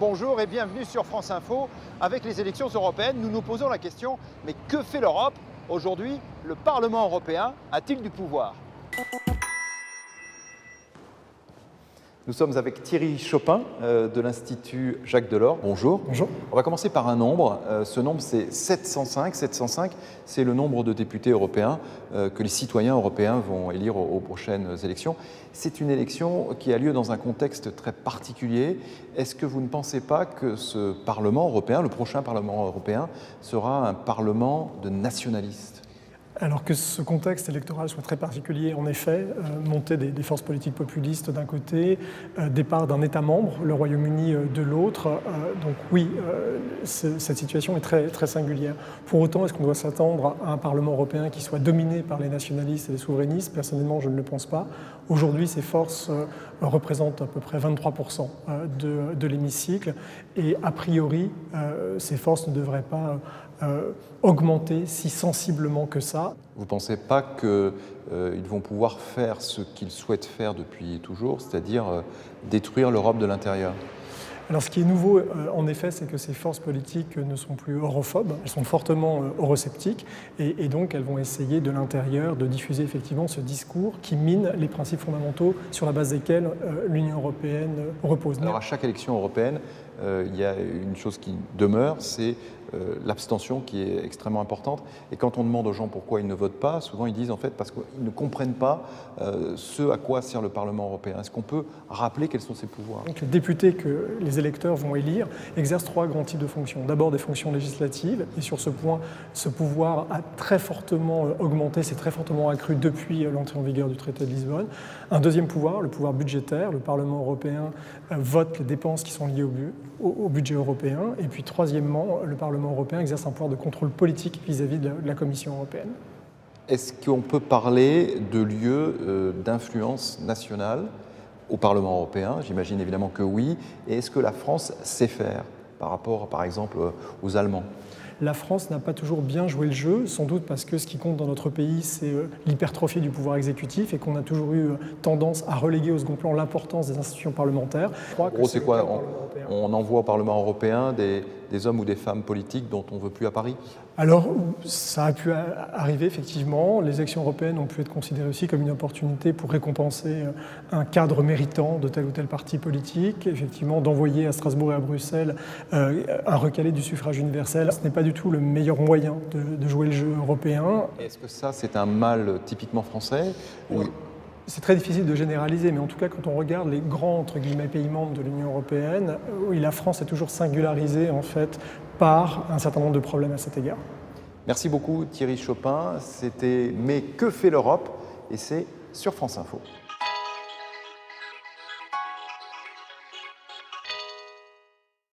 bonjour et bienvenue sur France Info. Avec les élections européennes, nous nous posons la question, mais que fait l'Europe? Aujourd'hui, le Parlement européen a-t-il du pouvoir? Nous sommes avec Thierry Chopin de l'Institut Jacques Delors. Bonjour. Bonjour. On va commencer par un nombre. Ce nombre, c'est 705. 705, c'est le nombre de députés européens que les citoyens européens vont élire aux prochaines élections. C'est une élection qui a lieu dans un contexte très particulier. Est-ce que vous ne pensez pas que ce Parlement européen, le prochain Parlement européen, sera un Parlement de nationalistes ? Alors que ce contexte électoral soit très particulier, en effet, montée des forces politiques populistes d'un côté, départ d'un État membre, le Royaume-Uni de l'autre. Donc oui, cette situation est très, très singulière. Pour autant, est-ce qu'on doit s'attendre à un Parlement européen qui soit dominé par les nationalistes et les souverainistes? Personnellement, je ne le pense pas. Aujourd'hui, ces forces représentent à peu près 23% de l'hémicycle et a priori, ces forces ne devraient pas augmenter si sensiblement que ça. Vous ne pensez pas qu'ils vont pouvoir faire ce qu'ils souhaitent faire depuis toujours, c'est-à-dire détruire l'Europe de l'intérieur ? Alors ce qui est nouveau, en effet, c'est que ces forces politiques ne sont plus europhobes, elles sont fortement eurosceptiques, et donc elles vont essayer de l'intérieur de diffuser effectivement ce discours qui mine les principes fondamentaux sur la base desquels l'Union européenne repose. Alors à chaque élection européenne, il y a une chose qui demeure, c'est l'abstention qui est extrêmement importante. Et quand on demande aux gens pourquoi ils ne votent pas, souvent ils disent en fait parce qu'ils ne comprennent pas ce à quoi sert le Parlement européen. Est-ce qu'on peut rappeler quels sont ses pouvoirs ? Donc, les députés que les électeurs vont élire exercent trois grands types de fonctions. D'abord des fonctions législatives, et sur ce point, ce pouvoir a très fortement augmenté, s'est très fortement accru depuis l'entrée en vigueur du traité de Lisbonne. Un deuxième pouvoir, le pouvoir budgétaire. Le Parlement européen vote les dépenses qui sont liées au budget européen. Et puis troisièmement, le Parlement européen exerce un pouvoir de contrôle politique vis-à-vis de la Commission européenne. Est-ce qu'on peut parler de lieu d'influence nationale au Parlement européen? J'imagine évidemment que oui. Et est-ce que la France sait faire par rapport, par exemple, aux Allemands? La France n'a pas toujours bien joué le jeu, sans doute parce que ce qui compte dans notre pays, c'est l'hypertrophie du pouvoir exécutif et qu'on a toujours eu tendance à reléguer au second plan l'importance des institutions parlementaires. En gros, c'est quoi? On envoie au Parlement européen des hommes ou des femmes politiques dont on ne veut plus à Paris? Alors, ça a pu arriver, effectivement. Les élections européennes ont pu être considérées aussi comme une opportunité pour récompenser un cadre méritant de tel ou tel parti politique, effectivement, d'envoyer à Strasbourg et à Bruxelles un recalé du suffrage universel. Ce n'est pas du tout le meilleur moyen de jouer le jeu européen. Est-ce que ça, c'est un mal typiquement français? Oui. C'est très difficile de généraliser, mais en tout cas, quand on regarde les grands entre guillemets, pays membres de l'Union européenne, oui, la France est toujours singularisée en fait, par un certain nombre de problèmes à cet égard. Merci beaucoup Thierry Chopin. C'était « Mais que fait l'Europe ?» et c'est sur France Info.